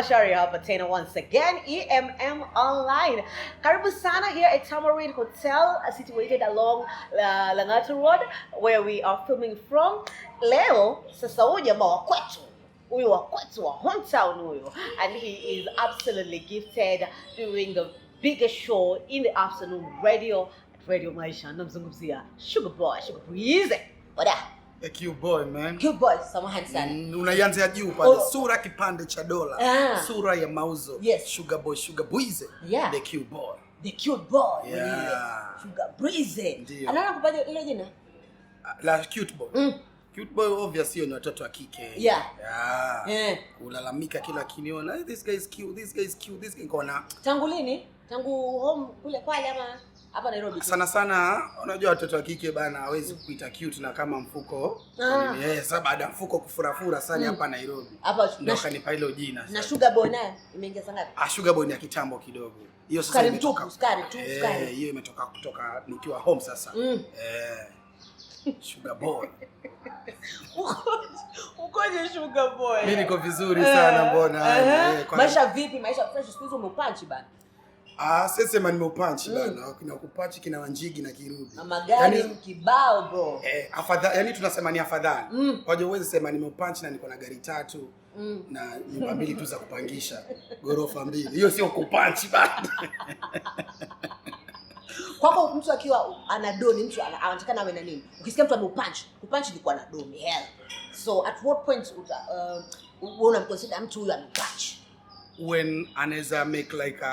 Mashari hapa tena once again, EMM Online. Karibu sana here at Tamarind Hotel, situated along Langata Road, where we are filming from. Leo, sasa huyu jamaa wa kwetu. Huyu wa kwetu wa hometown huyu. And he is absolutely gifted doing the biggest show in the afternoon radio at Radio Maisha. Namzungumzia Sugar Boy, Sugar Breezy. What up? A cute boy, man. Cute boy, samahani sana. Unaianza juu pale, sura kipande cha dola. Sura ya mauzo. Yes. Sugar boy, Sugar Breezy. Yeah. The cute boy. The cute boy. Yeah. Sugar Breezy. Ndio. Anaona kupaje ile jina? La cute boy. Cute boy obviously ni watoto wa kike. Yeah. Yeah. Ulalamika kila kiniona, hey, this guy is cute, this guy is cute, this guy kona. Tangu lini? Tangu home kule pale ama hapa Nairobi? Sana unajua watoto wa kike bana hawezi kuita cute na kama mfuko. Sasa baada ya mfuko kufurafura sana hapa Nairobi. Hapa ndio kanipa hilo jina. Na Sugar Boy naye imeingia ngapi? Sugar Boy ni ya kitambo kidogo. Hiyo sasa imetoka sukari. Hiyo imetoka kutoka nikiwa home sasa. Sugar Boy. Ukoje Sugar Boy? Mimi niko vizuri sana mbona. Maisha vipi? Maisha fresh siku hizo umepunch bana. Sema nimeupunch bana. Kina kupunch kina Wanjigi na Kirudi. Magari kibao bro. Afadhali yani tunasema ni afadhali. Kwa hiyo uweze sema nimeupunch na niko na gari 3 na nyumba 2 tu za kupangisha. Gorofa 2. Hiyo sio kupunch bana. Kwako mtu akiwa ana doni, mtu anataka awe na nini? Ukisikia mtu ameupunch, kupunch ni kwa na doni, hell. So at what point unamconsider mtu huyu amepunch? When anaweza make like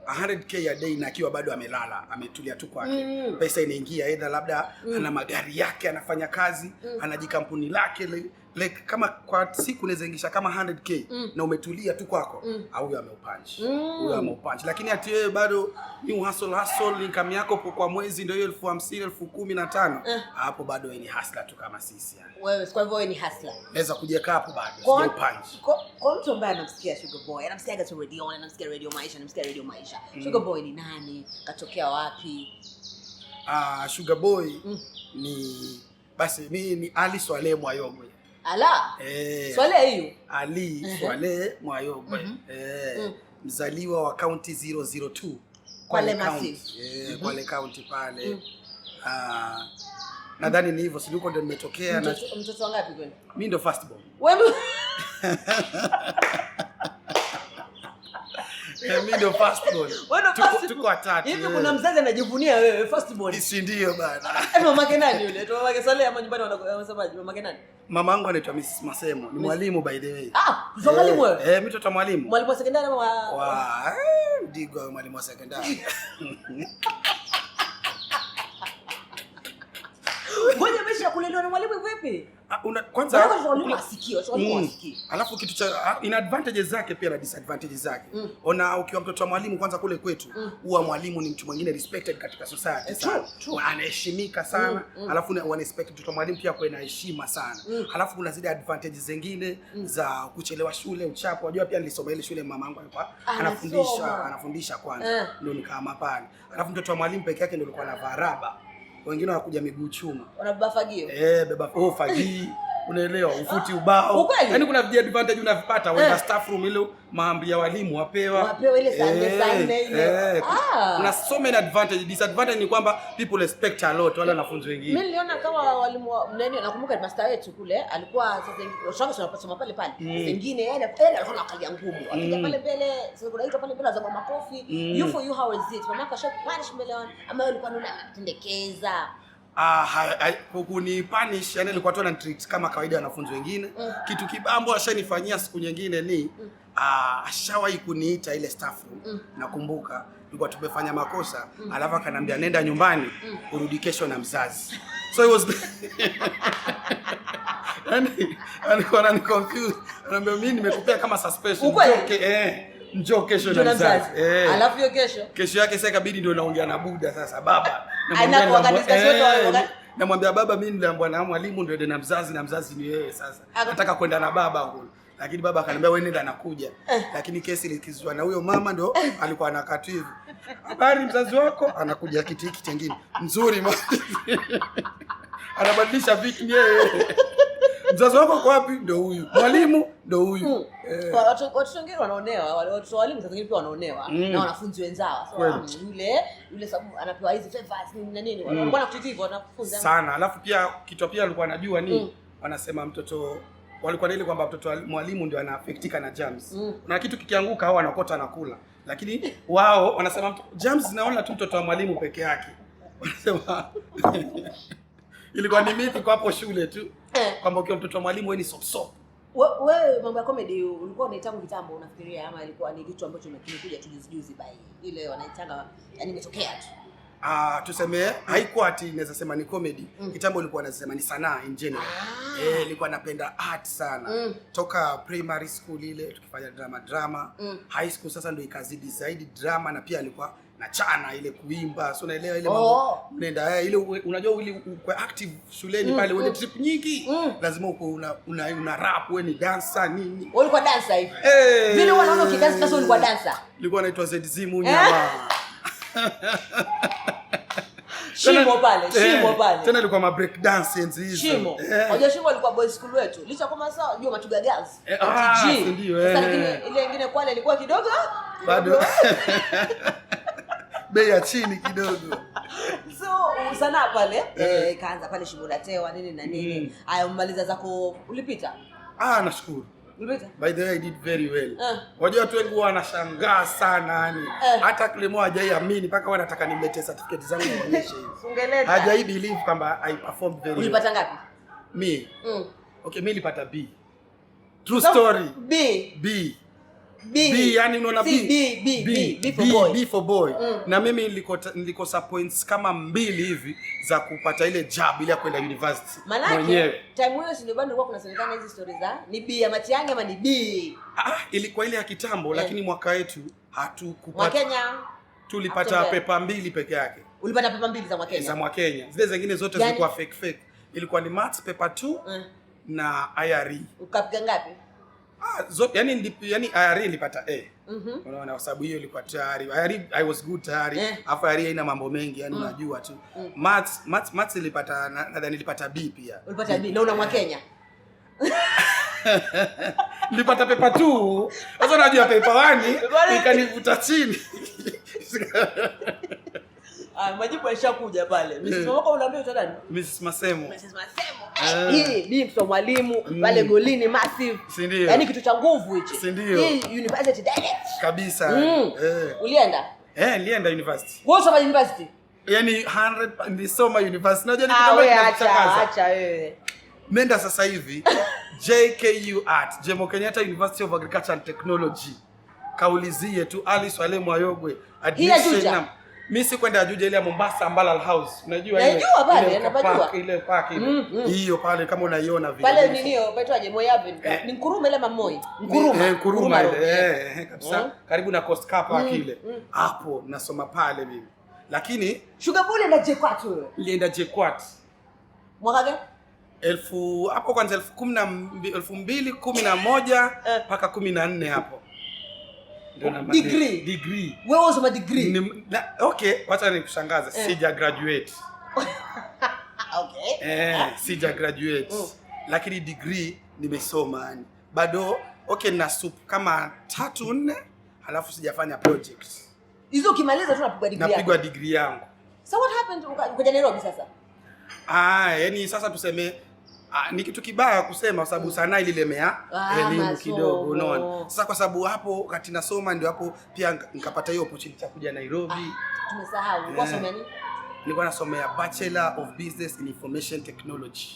100k a day na akiwa bado amelala, ametulia tu kwake. Pesa inaingia either labda ana magari yake, anafanya kazi, anajikampuni lake like kama kwa siku unaweza ingisha kama 100k na umetulia tu kwako, au huyo ameupunch. Huyo ameupunch. Lakini ati wewe bado ni hustle income yako kwa mwezi ndio hiyo 50,000, 10,015. Hapo bado wewe ni hustler tu kama sisi yani. Wewe kwa hivyo wewe ni hustler. Naweza kujekaa hapo bado sio punch. Kwa mtu ambaye anamsikia Sugar Boy, anamsikia tu radio, anamsikia Radio Maisha, anamsikia Radio Maisha. Sugar Boy ni nani? Katokea wapi? Sugar Boy ni basi mimi ni Ali Swaleh Mwayogwe. Ala. Swaleh hiyo. Ali Swaleh Mwayogwe. Mzaliwa wa county 002. Kwale Massive. Kwale county pale. Nadhani ni hivyo, sio ndio nimetokea na mtoto wangapi kwani? Mimi ndo first born. Wewe mimi ndo first born. Tuko watatu. Hivi kuna mzazi anajivunia wewe first born? Si ndio bana. Mama yake nani yule? Mama yake Swaleh ama nyumbani wanasemaje? Mama yake nani? Mama yangu anaitwa Mrs. Masemo, ni mwalimu by the way. Mtoto mwalimu wewe? Mimi mtoto mwalimu. Mwalimu wa sekondari ama Digo mwalimu wa sekondari. Ngoja mesha kulelewa na mwalimu vipi? Kwanza mwalimu asikio, mwalimu asikio. Alafu kitu cha ina advantages zake pia na disadvantages zake. Ona ukiwa mtoto wa mwalimu kwanza kule kwetu, huwa mwalimu ni mtu mwingine respected katika society sana. Anaheshimika sana. Alafu wana expect mtoto wa mwalimu pia kuwa na heshima sana. Alafu kuna zile advantages zingine za kuchelewa shule, uchapo. Unajua pia nilisoma ile shule mama yangu alikuwa anafundisha kwanza. Ndio nikama pale. Alafu mtoto wa mwalimu peke yake ndio alikuwa anavaa raba. Wengine wanakuja miguu chuma. Wanabeba fagio. Beba fagio. Unaelewa, ufuti ubao. Yaani kuna advantage unavipata when staff room ile maambi ya walimu wapewa ile saa nne ile. Kuna so many advantage. Disadvantage ni kwamba people expect a lot wale wanafunzi wengine. Mimi niliona kama walimu nani, nakumbuka master wetu kule alikuwa sasa tunapasoma pale. Wengine yeye alikuwa anakalia ngumu. Akija pale mbele, sasa kuna hizo pale mbele za makofi. You for you how is it? Mama kasha punish mbele wana ama alikuwa anatendekeza. Kuni punish yani alikuwa tu anatreat kama kawaida wanafunzi wengine. Kitu kibambo ashanifanyia siku nyingine ni ashawahi kuniita ile staff room. Nakumbuka tulikuwa tumefanya makosa, alafu akaniambia nenda nyumbani urudi kesho na mzazi. So it was alikuwa ananiconfuse. Ananiambia mimi nimekupea kama suspension. Njoo kesho na mzazi. Alafu hiyo kesho yake sasa ikabidi ndio naongea na Buda sasa baba. Namwambia baba mimi niliambiwa na mwalimu ndio na mzazi na mzazi ni wewe sasa. Nataka kwenda na baba huko. Lakini baba akaniambia wewe nenda nakuja. Lakini kesi ilikizwa na huyo mama ndio alikuwa anakatu hivi. Habari mzazi wako anakuja kiti hiki kingine. Nzuri mama. Anabadilisha vitu yeye. Mzazi wako kwa wapi? Ndio huyu. Mwalimu ndio huyu. Watu wengine wanaonewa, wale watu walimu sasa wengine pia wanaonewa na wanafunzi wenzao. So yule sababu anapewa hizi favors nini na nini. Wanakuwa na kitu hivyo wanafunza sana. Alafu pia kitu pia alikuwa anajua ni wanasema mtoto walikuwa na ile kwamba mtoto mwalimu ndio anaaffectika na germs. Na kitu kikianguka hao wanakota na kula. Lakini wao wanasema germs zinaona tu mtoto wa mwalimu peke yake. Wanasema ilikuwa ni miti kwa hapo shule tu. Kwamba ukiwa mtoto wa mwalimu wewe ni sop. Wewe mambo ya comedy ulikuwa unaitanga kitambo unafikiria ama ilikuwa ni kitu ambacho kimekuja tu juzi bai ile wanaitanga yani imetokea tu? Tuseme haikuwa ati naweza sema ni comedy. Kitambo ilikuwa nasema ni sanaa in general. Nilikuwa napenda art sana. Toka primary school ile tukifanya drama. High school sasa ndio ikazidi zaidi drama na pia alikuwa na chana ile kuimba. So unaelewa ile mambo. Nenda ile unajua ile kwa active shuleni pale wewe trip nyingi. Lazima uko una rap wewe ni dancer nini. Wewe ulikuwa dancer hivi? Vile wanaona ukidance sasa ulikuwa dancer. Nilikuwa naitwa ZZ Munyama. Shimo pale. Tena ilikuwa ma break dance hizo. Shimo. Unajua Shimo alikuwa boy school wetu. Licha kama sawa unajua Matuga Girls. Ndio. Sasa ile nyingine Kwale ilikuwa kidogo bado. Bei ya chini kidogo. So sana pale kaanza pale Shimo la Tewa nini na nini. Haya umaliza zako ulipita? Nashukuru. Ulipita? By the way I did very well. Wajua watu wengi wanashangaa sana yani. Hata Clemo hajaiamini mpaka wao nataka nimlete certificate zangu nionyeshe hivi. Ungeleta. Hajai believe kwamba I performed very well. Ulipata ngapi? Me. Okay, mimi nilipata B. True story. B yani unaona B for boy. Na mimi nilikosa points kama 2 hivi za kupata ile job ile ya kwenda university mwenyewe. Time hiyo si ndio bado kulikuwa kunasemekana hizi stories za ni B ya Matiang'i ama ni B. Ilikuwa ile ya kitambo lakini mwaka wetu hatukupata. Kenya tulipata pepa 2 peke yake. Ulipata pepa 2 za Kenya? Za Kenya. Zile zingine zote zilikuwa fake. Ilikuwa ni maths paper 2 na IRE. Ukapiga ngapi? Yani IRE nilipata A. Unaona kwa sababu hiyo ilikuwa tayari. IRE I was good tayari. Afu IRE haina mambo mengi yani unajua tu. Maths nilipata nadhani nilipata B pia. Ulipata B na una mwa Kenya. Nilipata paper 2. Sasa unajua paper 1 ikanivuta chini. Majibu yalishakuja pale. Mrs. Mamako unaambia utadani? Mrs. Masemo. Hii Bimso mwalimu wale golini massive. Yaani kitu cha nguvu hichi. Hii university direct. Kabisa. Ulienda? Nilienda university. Wewe soma university? Yaani 100 nilisoma university. Unajua ni kitu kama acha wewe. Nenda sasa hivi JKU Art, Jomo Kenyatta University of Agriculture and Technology. Kaulizie tu Alice Wale Mwayogwe. Admission. Mimi si kwenda Juja ile ya Mombasa Mbalal House. Unajua ile? Najua pale, napajua. Ile park ile. Hiyo pale kama unaiona vile. Pale nini hiyo? Paitwaje? Moi Avenue. Ni Nkuruma ile Mamoi. Nkuruma ile. Kabisa. Karibu na Coast Car Park ile. Hapo nasoma pale mimi. Lakini Sugar Bull na JKUAT wewe. Nilienda JKUAT. Mwaka gani? Hapo kwanza 2011 mpaka 14 hapo. Degree. Wewe unasoma degree? Okay, wacha nikushangaza. Sija graduate. Okay. Sija graduate. Lakini degree nimesoma yani. Bado na sup kama 3-4 halafu sijafanya project. Hizo ukimaliza tu unapigwa degree yako. Napigwa degree yangu. So what happened ukaja Nairobi sasa? Yani sasa tuseme ni kitu kibaya kusema kwa sababu sanaa ililemea elimu kidogo unaona. Sasa kwa sababu hapo wakati nasoma ndio hapo pia nikapata hiyo opportunity ya kuja Nairobi. Tumesahau. Ulikuwa unasoma nini? Nilikuwa nasomea Bachelor of Business in Information Technology.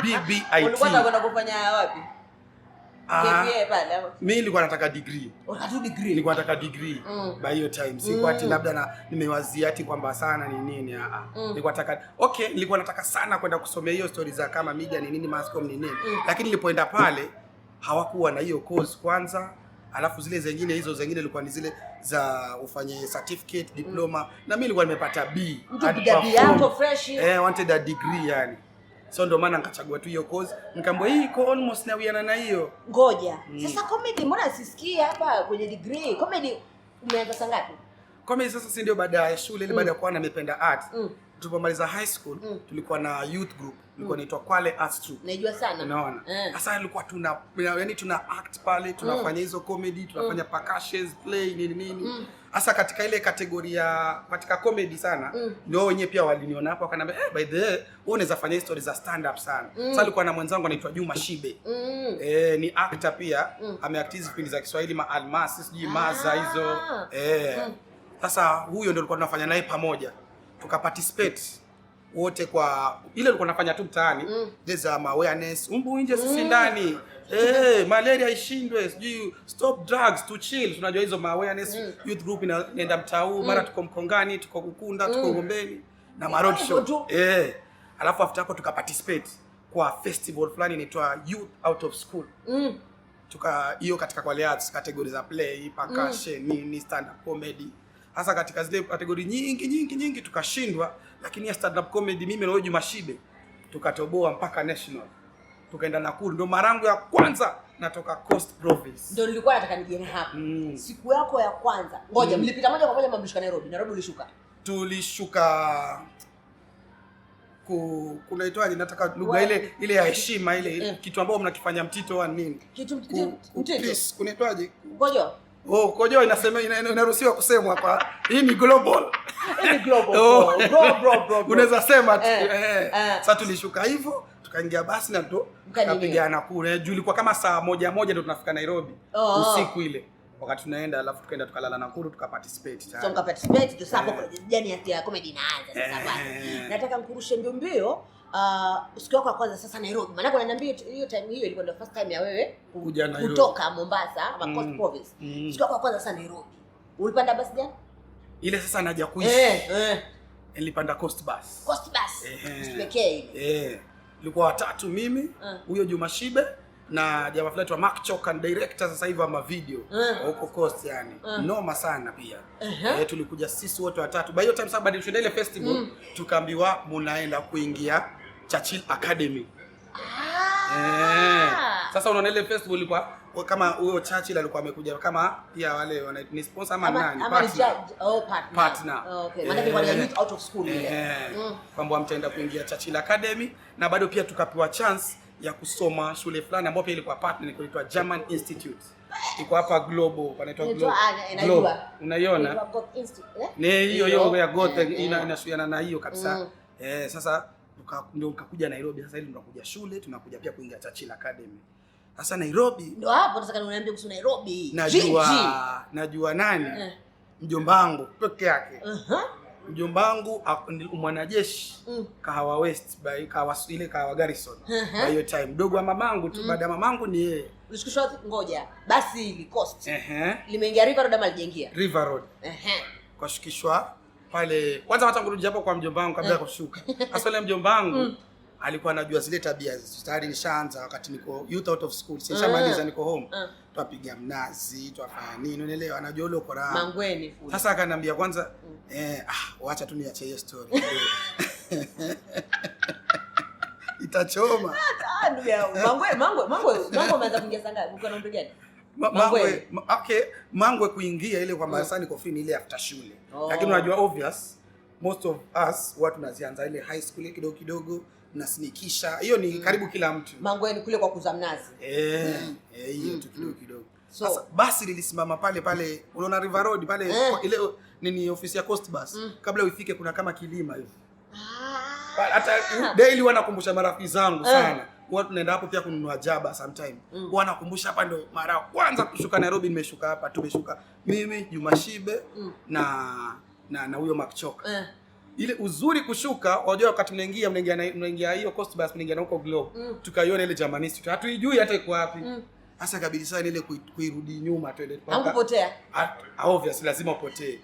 BBIT. Ulikuwa unataka kufanya wapi? KPA pale. Mimi nilikuwa nataka degree. Unataka degree? Nilikuwa nataka degree by hiyo time. Sikuwa ati labda nimewazia ati kwamba sana ni nini nilikuwa nataka nilikuwa nataka sana kwenda kusomea hiyo stories za kama media ni nini, mass comm ni nini. Lakini nilipoenda pale hawakuwa na hiyo course kwanza. Alafu zile zingine ilikuwa ni zile za ufanye certificate, diploma na mimi nilikuwa nimepata B. Ukipiga B yako fresh. Wanted a degree yani. So ndio maana nikachagua tu hiyo course. Nikamwambia hii iko almost na wiana na hiyo. Ngoja. Sasa comedy mbona sisikie hapa kwenye degree? Comedy umeanza saa ngapi? Comedy sasa si ndio baada ya shule ile baada ya kuwa nimependa art. tulipomaliza high school tulikuwa na youth group ilikuwa inaitwa Kwale Arts Troupe. Najua sana. Unaona? Sasa ilikuwa tuna act pale, tunafanya hizo comedy, tunafanya percussions, play nini. Sasa katika ile kategoria katika comedy sana ndio wenyewe pia waliniona hapo wakaniambia by the way wewe unaweza fanya stories za stand up sana. Sasa alikuwa na mwenzangu anaitwa Juma Shibe. Ni actor pia, ameact hizo vipindi za Kiswahili Almasi, sijui Maza hizo. Sasa huyo ndio alikuwa tunafanya naye pamoja. Tukaparticipate wote kwa ile alikuwa anafanya tu mtaani za awareness umbu nje sisi ndani malaria ishindwe sijui stop drugs to chill tunajua hizo awareness youth group inaenda mtaani mara tuko Mkongani tuko Ukunda tuko Gombeni na road show alafu after hapo tukaparticipate kwa festival fulani inaitwa Youth Out of School hiyo katika Kwale Arts categories za play percussion ni stand up comedy. Hasa katika zile kategori nyingi tukashindwa, lakini ya stand up comedy mimi na Juma Shibe tukatoboa mpaka national. Tukaenda Nakuru, ndo marangu ya kwanza natoka Coast Province. Ndio nilikuwa nataka nijenge hapa. Siku yako ya kwanza. Ngoja mlipita moja kwa moja mlishuka Nairobi. Nairobi ulishuka. Tulishuka kunaitwaje nataka lugha ile ya heshima ile kitu ambao mnakifanya mtito wa nini? Kitu mtito. Kunaitwaje? Ngoja. Kojo inasema inaruhusiwa kusemwa kwa hii ni global. Hii ni global. Bro. Unaweza sema tu. Sasa tulishuka hivyo, tukaingia basi na ndo tukapigana kule. Juu ilikuwa kama saa moja ndio tunafika Nairobi. Usiku ile. Wakati tunaenda alafu tukaenda tukalala Nakuru tukaparticipate. So mkaparticipate tu sasa jani ya comedy inaanza sasa basi. Nataka mkurushe mbio siku yako ya kwanza sasa Nairobi. Maana unaniambia hiyo time hiyo ilikuwa ndio first time ya wewe kutoka Mombasa ama Coast Province. Siku yako ya kwanza sasa Nairobi. Ulipanda basi gani? Ile sasa naja kuishi. Nilipanda Coast Bus. Coast Bus. Pekee ile. Ilikuwa watatu mimi, huyo Juma Shibe na jamaa fulani wa Mark Chokan director sasa hivi wa video huko Coast yani. Noma sana pia. Tulikuja sisi wote watatu. By hiyo time sasa bado tunaenda ile festival tukaambiwa mnaenda kuingia Churchill Academy. Sasa unaona ile festival ilikuwa kama huyo Churchill alikuwa amekuja kama pia wale ni sponsor ama nani partner. Okay. Maana ilikuwa ni Youth Out of School ile. Kwamba mtaenda kuingia Churchill Academy na bado pia tukapewa chance ya kusoma shule fulani ambapo pia ilikuwa partner inaitwa German Institute. Iko hapa Global, panaitwa Global. Unaiona? Ni hiyo ya Goethe inashuiana na hiyo kabisa. Sasa ndio ukakuja Nairobi. Sasa hivi tunakuja shule, tunakuja pia kuingia Churchill Academy. Sasa Nairobi ndio hapo nataka uniambie kuhusu Nairobi. Najua nani? Mjomba wangu peke yake. Mjomba wangu mwanajeshi Kahawa West by Kahawa Garrison. Kwa hiyo time mdogo wa mamangu tu baada ya mamangu ni yeye. Ulishikishwa ngoja. Basi ili Coast. Limeingia River Road ama lijaingia? River Road. Kwa shukishwa pale kwanza hata kurudi hapo kwa mjomba wangu kabla ya kushuka. Sasa ile mjomba wangu alikuwa anajua zile tabia tayari nishaanza wakati niko Youth Out of School. Sishamaliza niko home. Twapiga mnazi, twafanya nini unaelewa anajua ule uko raha. Mangweni full. Sasa akaniambia kwanza wacha tu niache hiyo story. Itachoma. Ndugu yangu. Mango ameanza kuingia sanga. Uko na mtu gani? Mangwe kuingia ile kwamba sasa niko free ile after shule. Lakini unajua obvious most of us watu tunazianza ile high school kidogo tunasinikisha. Hiyo ni karibu kila mtu. Mangweni kule kwa kuza mnazi. Hiyo tu kidogo. Sasa basi lilisimama pale unaona River Road pale ile nini ofisi ya Coast Bus. Kabla uifike kuna kama kilima hivi. Hata daily wanakumbusha marafiki zangu sana. Watu tunaenda hapo pia kununua jaba sometime. Wanakumbusha hapa ndo mara kwanza kushuka Nairobi nimeshuka hapa tumeshuka mimi Juma Shibe na huyo Mark Choka. Ile uzuri kushuka unajua wakati mnaingia hiyo Coast Bus mnaingia na huko Globe. Tukaiona ile German Institute. Hatuijui hata iko wapi. Sasa kabisa sana ile kuirudi nyuma twende. Hakupotea. Obviously lazima upotee.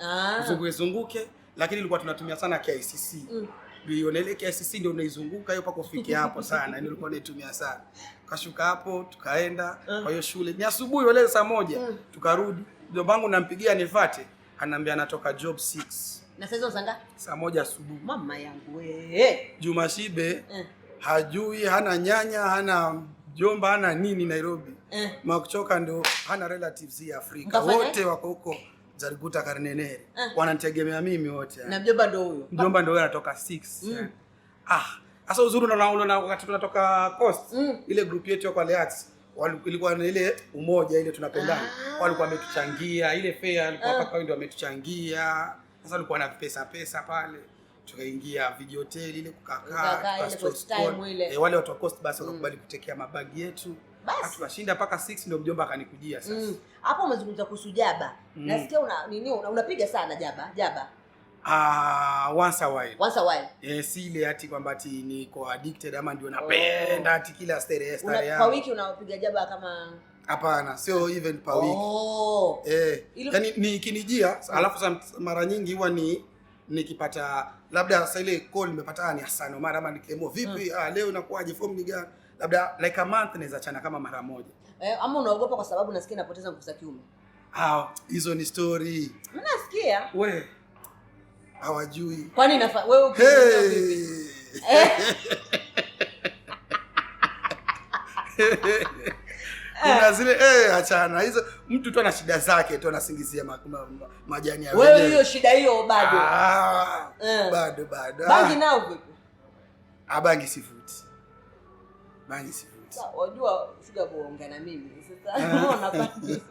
Zunguke lakini ilikuwa tunatumia sana KICC. Biona ile KICC ndio unaizunguka hiyo pako ufike hapo sana. Nilikuwa naitumia sana. Kashuka hapo tukaenda kwa hiyo shule. Ni asubuhi wale saa 1 tukarudi. Mjomba wangu nampigia nifuate. Ananiambia anatoka job 6. Na sasa usanga? Saa 1 asubuhi. Mama yangu we. Juma Shibe hajui hana nyanya hana jomba hana nini Nairobi. Mark Choka ndio hana relatives ya Afrika. Wote wako huko Zarikuta Karnenere. Wananitegemea mimi wote. Na mjomba ndio huyo. Mjomba ndio anatoka 6. Sasa uzuri unaona wakati tunatoka Coast, ile group yetu kwa Leats, ilikuwa na ile umoja ile tunapendana. Walikuwa wametuchangia ile fare, alikuwa paka ndio wametuchangia. Sasa walikuwa na pesa pale. Tukaingia video hotel ile kukaa ile wale watu wa Coast basi wakakubali kutekea mabagi yetu. Basi tukashinda paka 6 ndio mjomba akanikujia sasa. Hapo umezungumza kuhusu jaba. Nasikia unapiga sana jaba. Once a while. Once a while. Si ile ati kwamba ati niko addicted ama ndio napenda ati kila starehe kwa wiki unapiga jaba kama hapana, sio even per week. Yaani nikinijia alafu mara nyingi huwa nikipata labda sasa ile call nimepata ni Hassan Omar ama nikemo vipi leo inakuaje form ni gani, labda like a month naweza chana kama mara moja. Ama unaogopa kwa sababu nasikia napoteza nguvu za kiume? Hizo ni story. Mimi nasikia wewe hawajui. Kwani wewe ukiona vipi? Kuna zile achana hizo, mtu tu ana shida zake tu anasingizia majani ya wewe. Wewe hiyo shida hiyo bado? Bado. Bangi nao vipi? Bangi sifuti. Sasa unajua usija kuongea na mimi. Sasa unaona bangi.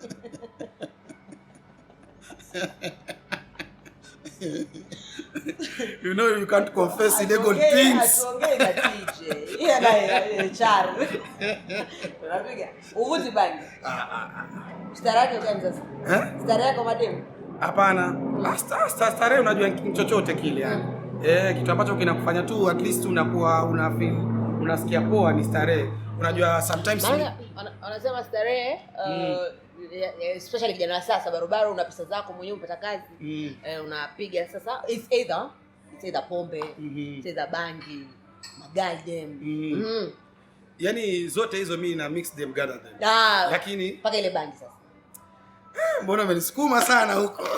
You know you can't confess illegal things. Atuongee na TJ. Yeye naye char. Unapiga. Uvuti bangi. Starake gani sasa? Starake kwa mademu? Hapana. Starehe unajua chochote kile yani. Kitu ambacho kinakufanya tu at least unakuwa unasikia poa ni starehe. Unajua sometimes wanasema starehe especially kijana wa sasa barabara, una pesa zako mwenyewe, umepata kazi, unapiga sasa it's either pombe, it's either bangi, magaldem. Yani zote hizo mimi na mix them gather them. Lakini paka ile bangi sasa. Mbona umenisukuma sana huko?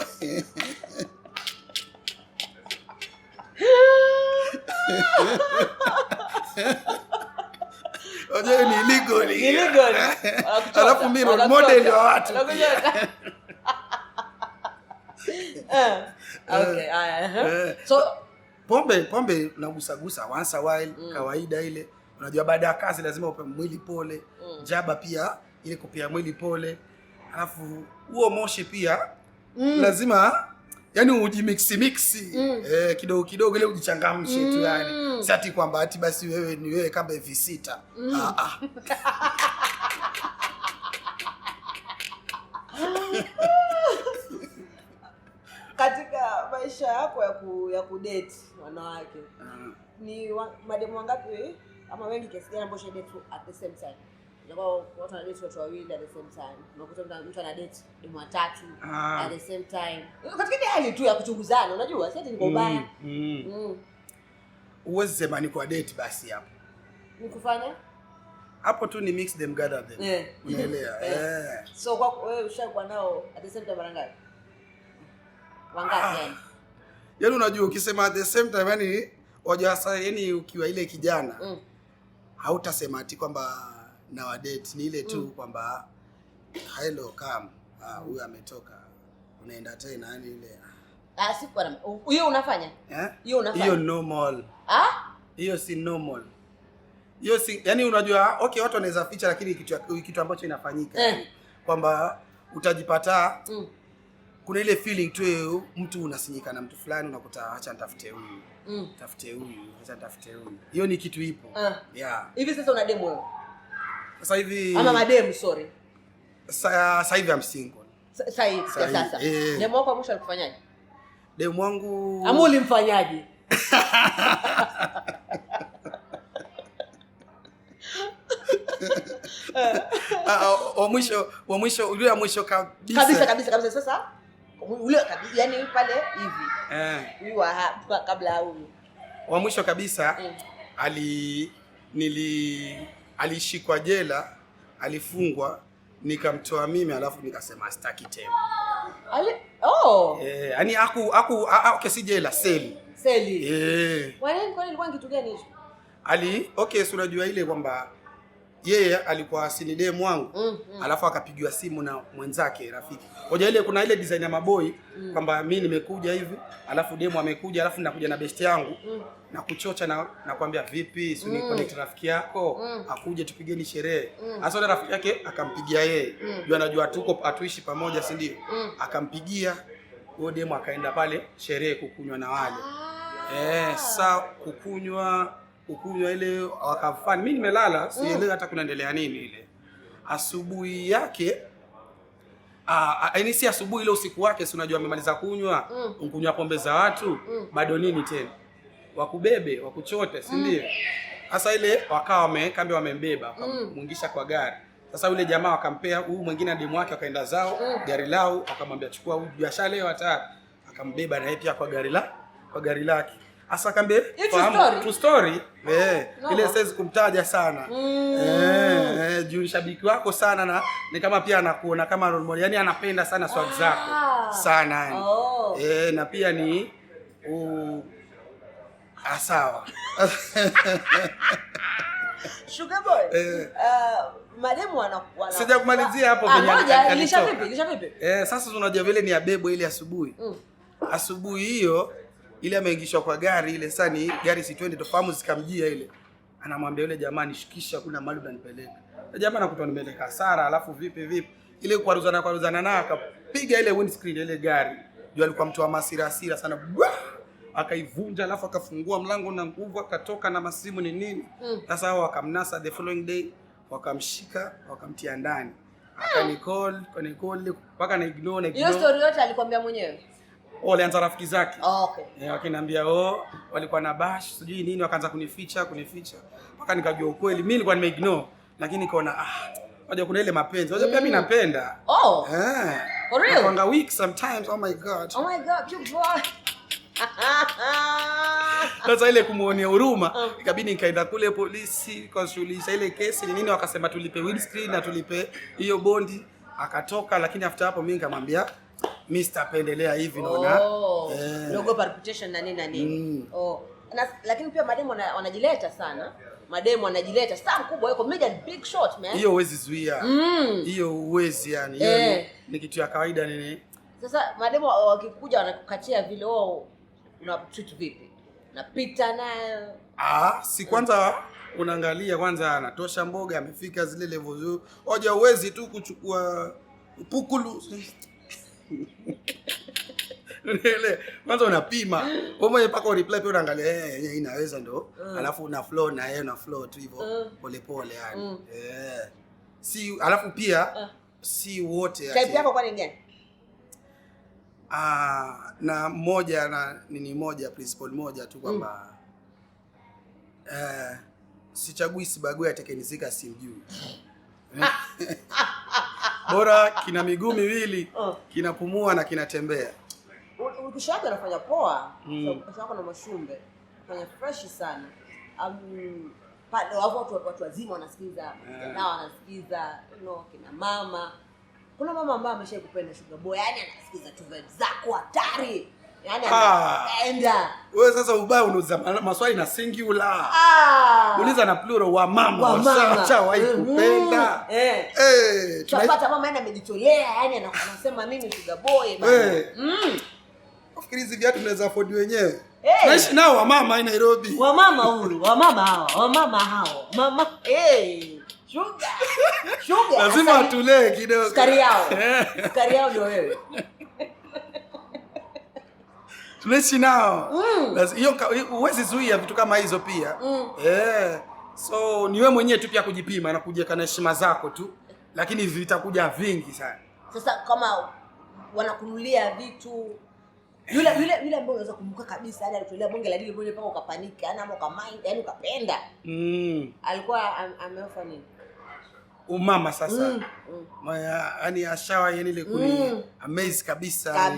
Oje ni illegal. Alafu mimi role model wa watu. Okay, so pombe nagusa once a while, kawaida ile. Unajua baada ya kazi lazima upe mwili pole. Jaba pia ile kupia mwili pole. Alafu huo moshi pia lazima yani ujimix kidogo ile ujichangamshe tu yani. Si ati kwamba ati basi wewe ni wewe kama hivi sita. Katika maisha yako ya kudate wanawake, ni mademu wangapi ama wengi kiasi gani ambao date at the same time? Unajua watu wana date watu wawili at the same time. Unakuta mtu ana date demu watatu at the same time. Katika ile hali tu ya kuchunguzana, unajua si ati ni mbaya. Uwezi sema ni kwa date basi hapo. Ni kufanya? Hapo tu ni mix them gather them. Unaelewa? So kwa wewe ushakuwa nao at the same time mara ngapi? Wangapi yani? Yaani unajua ukisema at the same time yani wajasa yani ukiwa ile kijana hautasema ati kwamba na wa date, ni ile tu kwamba hello come huyu ametoka unaenda tena yani ile si kwa hiyo unafanya? Hiyo unafanya? Hiyo normal. Hiyo si normal. Hiyo si yani unajua okay watu wanaweza ficha lakini kitu ambacho inafanyika kwamba utajipata kuna ile feeling tu mtu unasinyika na mtu fulani unakuta acha nitafute huyu. Tafute huyu, acha nitafute huyu. Hiyo ni kitu ipo. Hivi sasa una demu wewe? Sasa hivi ama mademu sorry. Sasa hivi I'm single. Sasa hivi sasa. Demu wako mwisho alikufanyaje? Demu wangu ama ulimfanyaje? wa mwisho ule mwisho kabisa sasa ule yani pale hivi huyu kabla huyu wa mwisho kabisa alishikwa jela, alifungwa, nikamtoa mimi alafu nikasema sitaki tena. Yani okay si jela, seli. Kwani ilikuwa kitu gani hicho? Okay, si unajua ile kwamba yeye alikuwa sinidemu wangu. Alafu akapigiwa simu na mwenzake rafiki. Hoja ile kuna ile design ya maboy kwamba mimi nimekuja hivi, alafu demu amekuja, alafu ninakuja na best yangu na kuchocha na nakwambia vipi, si ni connect rafiki yako akuje tupigeni sherehe. Sasa yule rafiki yake akampigia yeye. Jua anajua tuko atuishi pamoja, si ndio? Akampigia huyo demu akaenda pale sherehe kukunywa na wale. Sasa kukunywa ile wakafanya. Mimi nimelala, sielewi hata kunaendelea nini ile. Asubuhi yake yaani si asubuhi ile, usiku wake, si unajua amemaliza kunywa, kunywa pombe za watu, bado nini tena? Wakubebe, wakuchote, si ndio? Sasa ile wakawa wamekambi wamembeba, wakamuingisha kwa gari. Sasa yule jamaa wakampea huyu mwingine na demu wake, wakaenda zao gari lao, akamwambia chukua huyu biashara leo hata, akambeba na yeye pia kwa gari lake. Asa akambe true story. Ile siwezi kumtaja sana. Juu shabiki wako sana na ni kama pia anakuona kama role model. Yaani anapenda sana swag zako. Sana yani. Na pia ni sawa. Sugar boy. Mademu wana sija kumalizia hapo venye ilisha vipi? Sasa unajua vile ni abebo ile asubuhi. Asubuhi hiyo ile ameingishwa kwa gari ile, sasa ni gari C20 tofamu zikamjia ile. Anamwambia yule jamaa nishikisha, kuna mahali unanipeleka. Yule jamaa anakuta nimeleka hasara, alafu vipi ile kwaruzana na akapiga ile windscreen ile gari. Juu alikuwa mtu wa hasira sana. Akaivunja, alafu akafungua mlango na nguvu, akatoka na masimu ni nini. Sasa hao wakamnasa the following day, wakamshika, wakamtia ndani. Akanicall mpaka na ignore. Hiyo story yote alikwambia mwenyewe? Walianza rafiki zake. Okay. Wakiniambia walikuwa na bash sijui nini, wakaanza kunificha mpaka nikajua ukweli. Mimi nilikuwa nimeignore, lakini nikaona unajua kuna ile mapenzi. Unajua pia mimi napenda. For real? Kwanga weak sometimes. Oh my god, you boy. Sasa ile kumuonea huruma, ikabidi nikaenda kule polisi kwa shughulisha ile kesi ni nini, wakasema tulipe windscreen na tulipe hiyo bondi. Akatoka, lakini after hapo mimi nikamwambia mimi sitapendelea hivi, naona naogopa reputation na nini. Lakini pia mademo wanajileta sana. Mademo wanajileta sana mkubwa, yuko comedian big shot man. Hiyo huwezi zuia. Hiyo huwezi yani. Hiyo ni kitu ya kawaida nini. Sasa mademo wakikuja wanakukatia vile una treat vipi? Napita nayo. Si kwanza unaangalia kwanza anatosha mboga, amefika zile level. Hoja uwezi tu kuchukua upukulu. Nile kwanza unapima wewe mwenyewe mpaka reply pia unaangalia inaweza ndo, alafu una flow na yeye una flow tu hivyo pole yani. Si alafu pia si wote type yako kwa nini gani? Na moja na nini moja principle moja tu kwamba sichagui sibagui, atekenizika simjui. Bora kina miguu miwili, kinapumua na kinatembea. Ukishaka anafanya poa, ukishaka na mashumbe, fanya fresh sana. Pale watu wazima wanasikiza, nao wanasikiza, kina mama. Kuna mama ambaye ameshakupenda Sugar Boy, yani anasikiza tu vibes zako hatari. Yaani anaenda. Wewe sasa ubaya unauza maswali na singular. Uliza na plural wa mama. Washawahi kupenda. Tunapata mama yana amejitolea, yani anasema mimi Sugar Boy bana. Nafikiri hizi viatu tunaweza afford wenyewe. Naishi nao wa mama Nairobi. Wa mama huyu, wa mama hao. Mama Sugar. Lazima atulee kidogo. Sukari yao ndio wewe. Tunaishi nao. Hiyo huwezi zuia vitu kama hizo pia. So ni wewe mwenyewe tu pia kujipima na kujiweka na heshima zako tu, lakini vitakuja vingi sana. Sasa kama wanakunulia vitu yule ambaye unaweza kumbuka kabisa, yani alitolea bonge la dili bonge mpaka ukapanika, yani ama ukamind, yani ukapenda. Alikuwa ameofa nini? Umama sasa. Yani ashawa yani ile kuni amaze kabisa.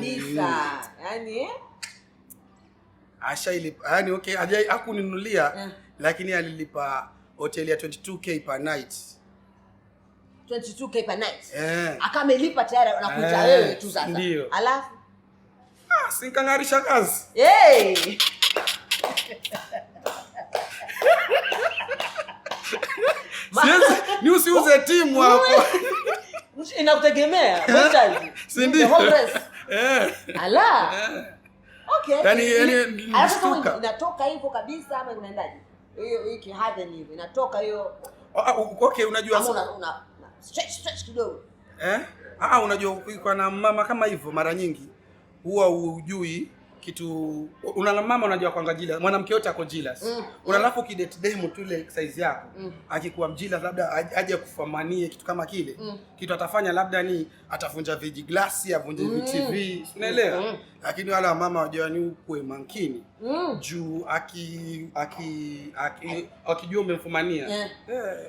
Yani ashailipa, yani okay, hakuninunulia lakini alilipa hoteli ya 22k per night. 22k per night. Akamelipa tayari, anakuita wewe tu sasa. Alafu sinkangarisha kazi. Ni usiuze timu hapo. Inakutegemea. Si ndio? Ala. Okay. Yani inatoka hivyo kabisa ama unaendaje? Hiyo hiki happen hivyo. Inatoka hiyo. Okay, unajua una stretch kidogo. Unajua kwa na mama kama hivyo mara nyingi huwa hujui kitu. Una mama unajua kwanga jealous, mwanamke yote ako jealous. Unalafu kidate demo tu ile size yako. Akikuwa mjila labda aje kufamanie kitu kama kile. Kitu atafanya labda ni atavunja viji glasi, avunje TV, unaelewa? Lakini wala mama wajua ni ukwe mankini. Juu akijua umemfumania.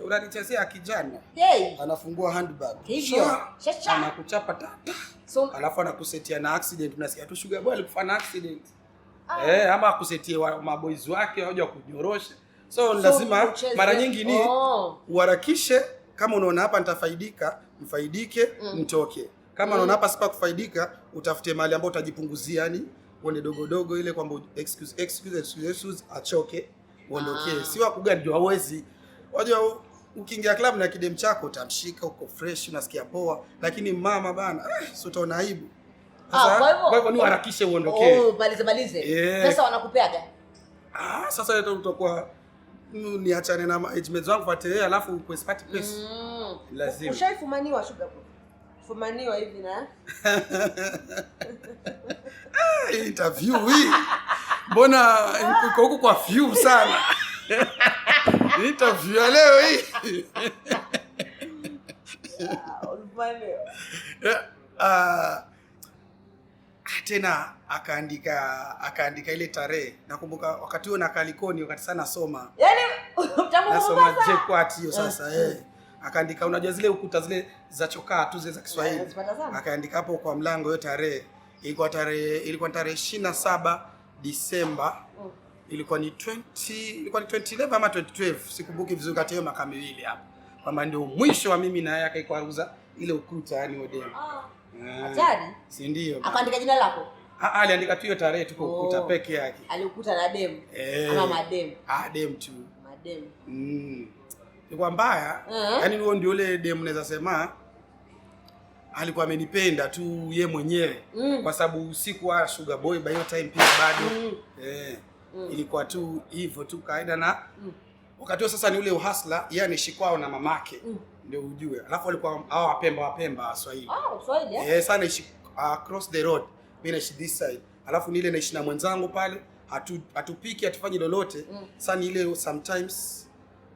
Unanichezea kijana. Anafungua handbag. Hivyo. Anakuchapa tata. Alafu anakusetia na accident, unasikia tu Sugar Boy alikufa na accident. Ama akusetie maboys wake waje kunyorosha. So lazima mara nyingi ni uharakishe. Kama unaona hapa nitafaidika, mfaidike, mtoke. Kama unaona hapa sipa kufaidika, utafute mahali ambapo utajipunguzia, yani uende dogo ile kwamba excuse achoke uondoke. Si wa kugani ndio hawezi. Wajua ukiingia club na kidem chako utamshika, uko fresh, unasikia poa, lakini mama bana si utaona aibu. Kwa hivyo ni harakishe uondoke. Malize. Sasa wanakupeaga? Sasa utakuwa niachane na mates wangu pate alafu kuespati pesa. Lazima. Ushaifumaniwa Sugar Boy? Fumaniwa hivi na? Interview hii. Mbona uko huko kwa few sana? Interview leo hii. Tena akaandika ile tarehe. Nakumbuka wakati huo na Kalikoni, wakati sana soma. Yaani nasoma JKUAT hiyo sasa akaandika, unajua zile ukuta zile za chokaa tu zile za Kiswahili. Akaandika hapo kwa mlango hiyo tarehe. Ilikuwa tarehe 27 Disemba. Ilikuwa ni 2011 ama 2012, sikumbuki vizuri, kati ya miaka miwili hapo. Kama ndio mwisho wa mimi na yeye akaikwaruza ile ukuta, yani odem. Hatari? Si ndio? Akaandika jina lako? Aliandika tu hiyo tarehe tu kwa ukuta peke yake. Alikuta na dem. Ama madem. Dem tu. Madem. Ilikuwa mbaya. Yani huo ndio ile dem naweza sema alikuwa amenipenda tu ye mwenyewe. Kwa sababu usiku wa Sugar Boy by hiyo time pia bado. Ilikuwa tu hivyo tu kaida na wakati huo sasa ni ule uhasla, yeye anishikwao na mamake. Ndio ujue. Alafu walikuwa hao wapemba Waswahili. Swahili. Sana ishi across the road. Mimi naishi this side. Alafu ni ile naishi na mwenzangu pale, hatupiki, hatufanyi lolote. Sasa ni ile sometimes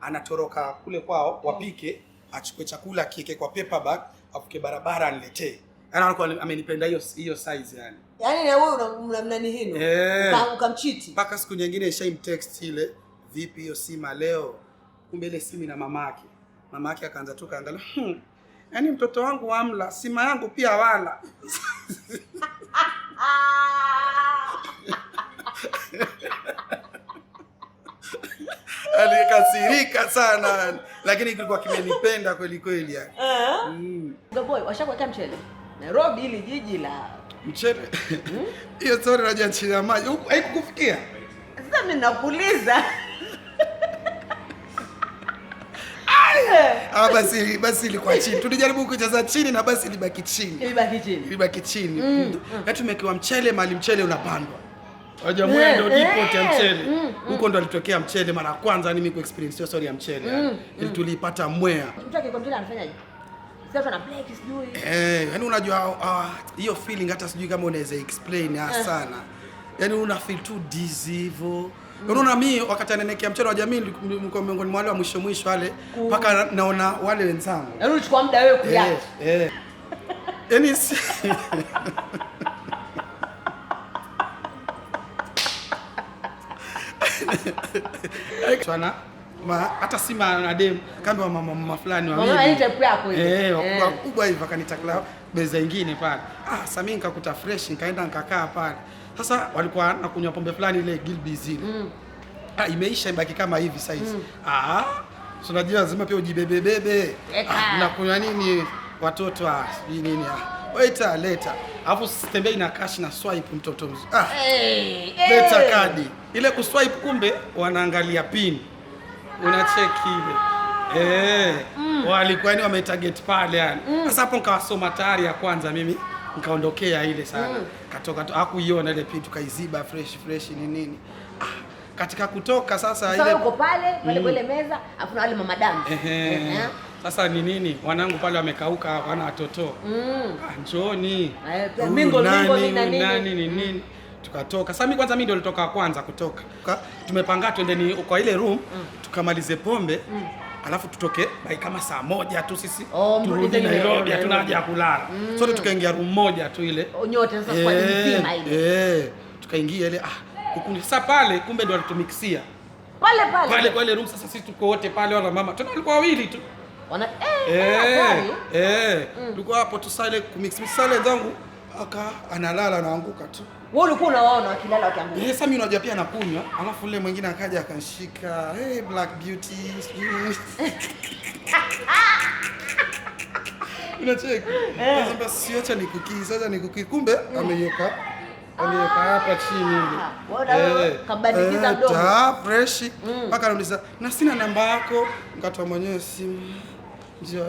anatoroka kule kwao wapike, achukue chakula kike kwa paper bag, afuke barabara aniletee. Yaani alikuwa amenipenda hiyo size yani. Yaani na wewe mnamnani hino? Ukamchiti. Mpaka siku nyingine shame text ile, vipi hiyo sima leo? Kumbe ile simu na mamake. Mamake akaanza tu kaangalia, yaani mtoto wangu wamla, sima yangu pia wala. Alikasirika sana, lakini kilikuwa kimenipenda kweli kweli yani. Sugar Boy, washakuweka mchele Nairobi, ili jiji la mchele. Hiyo story unajua chini ya maji. Haikukufikia? Sasa mimi nakuuliza. Basi ilikuwa chini. Tulijaribu kucheza chini na basi ilibaki chini. Ilibaki chini. Tumekiwa mchele, mali mchele unapandwa. Unajua mwe ndio depot ya mchele. Huko ndo alitokea mchele mara ya kwanza mimi ku experience hiyo story ya mchele. Ili tulipata Mwea. Mtu akiko mchele anafanyaje? Sasa na break sijui. Yaani unajua hiyo feeling hata sijui kama unaweza explain sana. Yaani una feel too dizzy hivyo. Unaona mimi wakati ananekea mchele wa jamii nilikuwa miongoni mwa wale wa mwisho wale mpaka naona wale wenzangu. Yaani ulichukua muda wewe kuyaki. Yaani sana hata sima na dem kambe wa mama fulani wa mimi. Mama ile type yako ile. Wakubwa hivi akanitakla beza nyingine pale. Sasa mimi nikakuta fresh nikaenda nikakaa pale. Sasa walikuwa nakunywa pombe fulani ile Gilbey's ile. Imeisha ibaki kama hivi size. Unajua lazima pia ujibebebebe. Unakunywa nini watoto sijui nini. Waita leta. Alafu sitembei na cash na swipe mtoto mzuri. Leta kadi. Ile kuswipe kumbe wanaangalia pin. Unacheki ile. walikuwa yani wametarget pale yani. Sasa hapo nikawasoma tayari ya kwanza mimi nikaondokea ile sana. Katoka hakuiona ile pitu tukaiziba fresh ni nini. Katika kutoka sasa ile uko pale kwa ile meza afu na wale mama damu. Sasa ni nini? Wanangu pale wamekauka wana watoto. Njooni. Mingo ni nini? Tukatoka. Sasa mimi ndio nilitoka kwanza kutoka. Tumepanga twende kwa ile room tukamalize pombe. Alafu tutoke kama saa 1 tu sisi turudi Nairobi, hatuna haja ya kulala. Sote tukaingia room moja tu ile. Nyote sasa kwa nzima ile. Tukaingia ile kukundi. Sasa pale kumbe ndio walitumikisia. Pale kwa ile room sasa sisi tuko wote pale wala mama. Tuna walikuwa wawili tu. Tulikuwa hapo tu sale kumix sale zangu analala anaanguka tu. Wewe ulikuwa unawaona wakilala wakianguka? Sasa mimi unajua pia nakunywa, alafu yule mwingine akaja akanishika, "Hey Black Beauty." Unacheka? Sasa siacha nikuki, sasa nikuki kumbe ameyeka hapa chini hivi. Kabadilisha mdomo. Fresh. Mpaka anauliza, "Na sina namba yako." Nikatoa mwenyewe simu. Ndio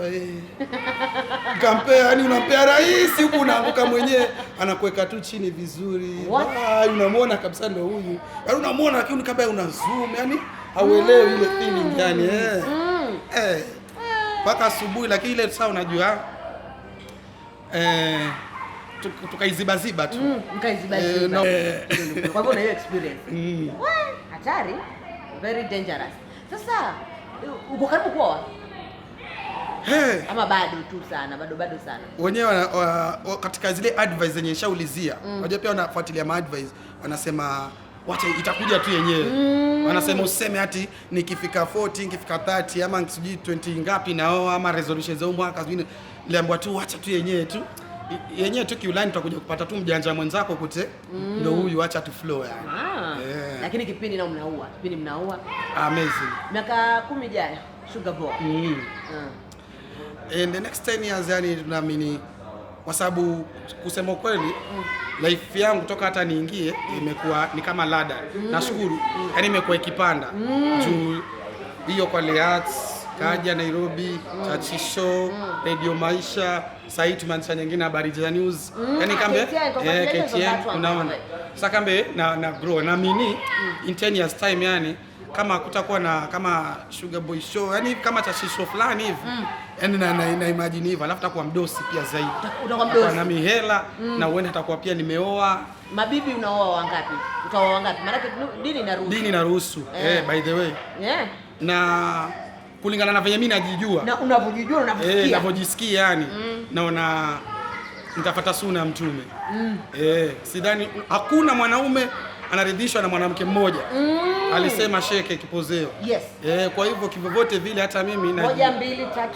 Kampea yani unampea rahisi huku unaanguka mwenyewe anakuweka tu chini vizuri. Unamwona kabisa ndio huyu. Yaani unamwona lakini kama una zoom yani hauelewi ile feeling yani mpaka asubuhi lakini ile saa unajua tukaiziba tu. Mkaiziba. Kwa hivyo na hiyo experience. Hatari, very dangerous. Sasa uko karibu kuoa? Ama bado tu sana, bado sana. Wenyewe katika zile advice zenye nishaulizia, unajua pia wanafuatilia ma advice, wanasema wacha itakuja tu yenyewe. Wanasema useme ati nikifika 40, nikifika 30 ama sijui 20 ngapi nao ama resolutions za mwaka sijui niliambiwa tu wacha tu yenyewe tu. Yenyewe tu kiulani tutakuja kupata tu mjanja mwenzako kute ndio huyu acha tu flow yani. Lakini kipindi na mnaua. Amazing. Miaka 10 ijayo Sugar Boy. In the next 10 years yani tunaamini kwa sababu kusema kweli life yangu toka hata niingie imekuwa ni kama ladder. Nashukuru yani imekuwa ikipanda. Juu hiyo kwa Leats, kaja Nairobi, Chachisho, Radio Maisha, sasa hivi tumeanzisha nyingine Habari za News. Yani kambe KTN unaona. Sasa kambe na grow na mimi in 10 years time yani kama kutakuwa na kama Sugar Boy show yani kama Chachisho fulani hivi. Yani na imagine hivyo alafu takuwa mdosi pia zaidi. Utakuwa mdosi. Na mihela na uende atakuwa pia nimeoa. Mabibi unaoa wangapi? Utaoa wangapi? Maana dini inaruhusu. By the way. Na kulingana na venye mimi najijua. Na unavyojijua unavyosikia. Ninavyojisikia yani naona nitafuata sunna ya Mtume. Sidhani hakuna mwanaume anaridhishwa na mwanamke mmoja. Alisema Sheke Kipozeo. Yes. Kwa hivyo kivyovyote vile hata mimi na 1 2 3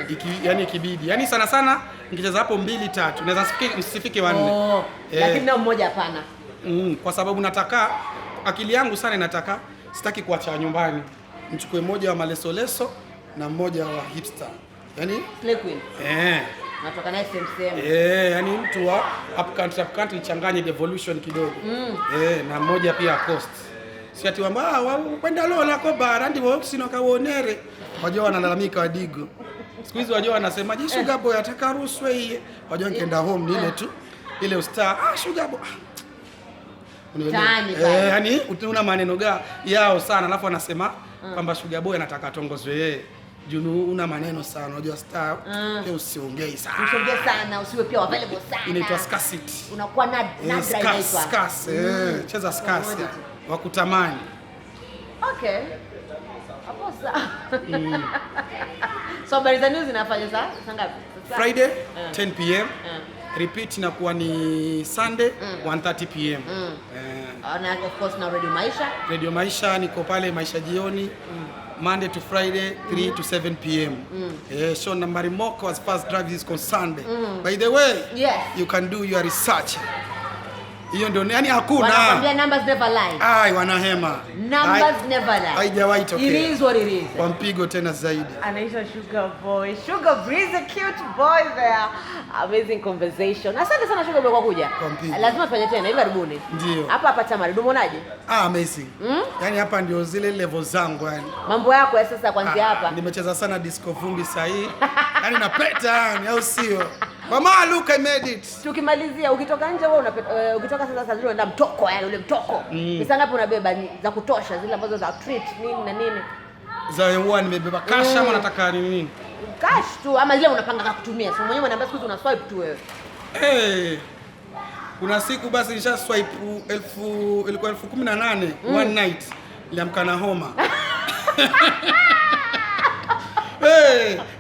4. Yani ikibidi. Yani sana sana nikicheza hapo 2 3 naweza nisifike 4. Lakini na mmoja hapana. Kwa sababu nataka akili yangu sana inataka sitaki kuacha nyumbani. Nichukue mmoja wa malesoleso na mmoja wa hipster. Yani Slay Queen. Natoka na SMSM. Yani mtu wa up country changanye devolution kidogo. Na mmoja pia cost. Si ati wamba kwenda lola kwa barandi wao sino kaonere. Wajua wanalalamika Wadigo. Siku hizi wajua wanasema je Sugar Boy ataka ruhusa hii. Wajua nkienda home ni ile tu ile ustar Sugar Boy. Yani utaona maneno yao sana alafu wanasema kwamba Sugar Boy anataka tongozwe yeye. Junu una maneno sana unajua star pia usiongei sana. Usiongee sana usiwe pia available sana. Inaitwa scarcity. Unakuwa nadra inaitwa. Cheza scarce wakutamani. Okay. Hapo sawa. So Habari za News inafanya saa ngapi? Friday 10 pm. Repeat inakuwa ni Sunday 1:30 pm. Na of course na Radio Maisha niko pale Maisha jioni. Monday to Friday 3 to 7 pm. Show nambari moko as far as drive is concerned. By the way, yes, you can do your research. Hiyo ndio yani hakuna. Wanakwambia numbers never lie. Ai wanahema. Numbers never lie. Haijawahi tokea. It is what it is. Kwa mpigo tena zaidi. Anaitwa Sugar Boy. Sugar Breeze, a cute boy there. Amazing conversation. Asante sana Sugar Boy kwa kuja. Lazima tufanye tena hivi karibuni. Ndio. Hapa Tamari. Umeonaje? Amazing. Yani hapa ndio zile level zangu yani. Mambo yako ya sasa kuanzia hapa. Nimecheza sana disco vumbi sahi. Yani napeta yani au sio? Mama look I made it. Tukimalizia ukitoka nje wewe ukitoka sasa zile unaenda mtoko yani ule mtoko. Pesa ngapi unabeba za kutosha zile ambazo za treat nini na nini? Za huwa nimebeba cash ama nataka nini? Cash tu ama zile unapanga kutumia. Sio mwenyewe unaambia siku una swipe tu wewe. Kuna siku basi nisha swipe ilikuwa 18,000 one night. Niliamka na homa.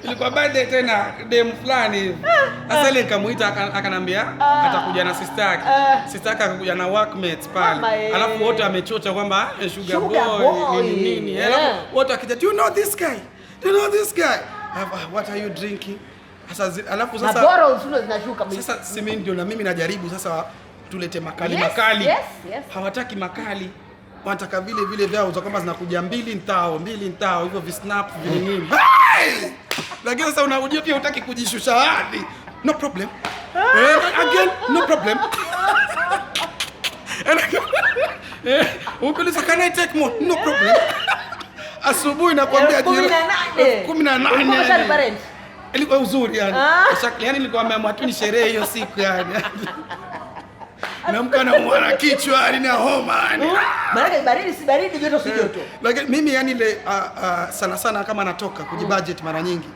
Ilikuwa birthday tena dem fulani hivi. Sasa ile nikamuita akanambia atakuja na sister yake. Sister yake akakuja na workmates pale. Alafu wote wamechocha kwamba Sugar Boy nini. Alafu wote akija, "Do you know this guy? Do you know this guy? What are you drinking?" Alafu sasa bottles zile zinashuka mimi. Sasa si mimi ndio na mimi najaribu sasa tulete makali. Yes. Hawataki makali. Wanataka vile vyao za kama zinakuja mbili ntao hivyo visnap vile nini. Lakini sasa unajua pia hutaki kujishusha hadhi. No problem. Again no problem. Ukiliza can I take more? No problem. Asubuhi nakwambia 18. Ilikuwa uzuri yani. Yani nilikuwa nimeamua tu ni sherehe hiyo siku yani. Naamka na mwana kichwa na homa yani. Maana baridi si baridi, joto si joto. Lakini mimi yani ile sana kama natoka kujibudget mara nyingi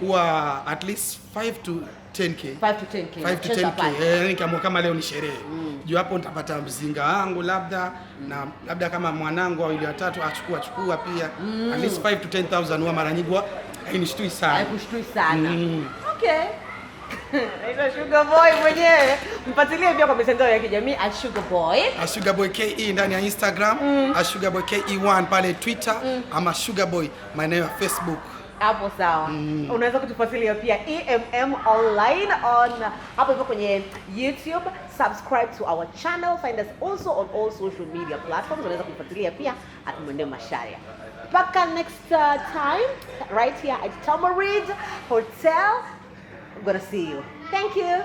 huwa at least 5 to 10k. 5 to 10k. 5 to 10k. Yani kama leo ni sherehe. Juu hapo nitapata mzinga wangu labda kama mwanangu au ile watatu achukua pia. At least 5 to 10,000 huwa mara nyingi huwa hainishtui sana. Haikushtui sana. Okay. Naitwa Sugar Boy mwenyewe. Mfuatilie pia kwa mitandao ya kijamii @Sugar Boy KE ndani ya Instagram, @Sugar KE1 pale Twitter, ama Sugar Boy maeneo ya Facebook. Hapo sawa. Unaweza kutufuatilia pia EMM online on hapo hivyo kwenye YouTube. Subscribe to our channel. Find us also on all social media platforms. Unaweza kutufuatilia pia @Mwende Masharia. Paka next time right here at Tamarind Hotel. I'm gonna see you. Thank you.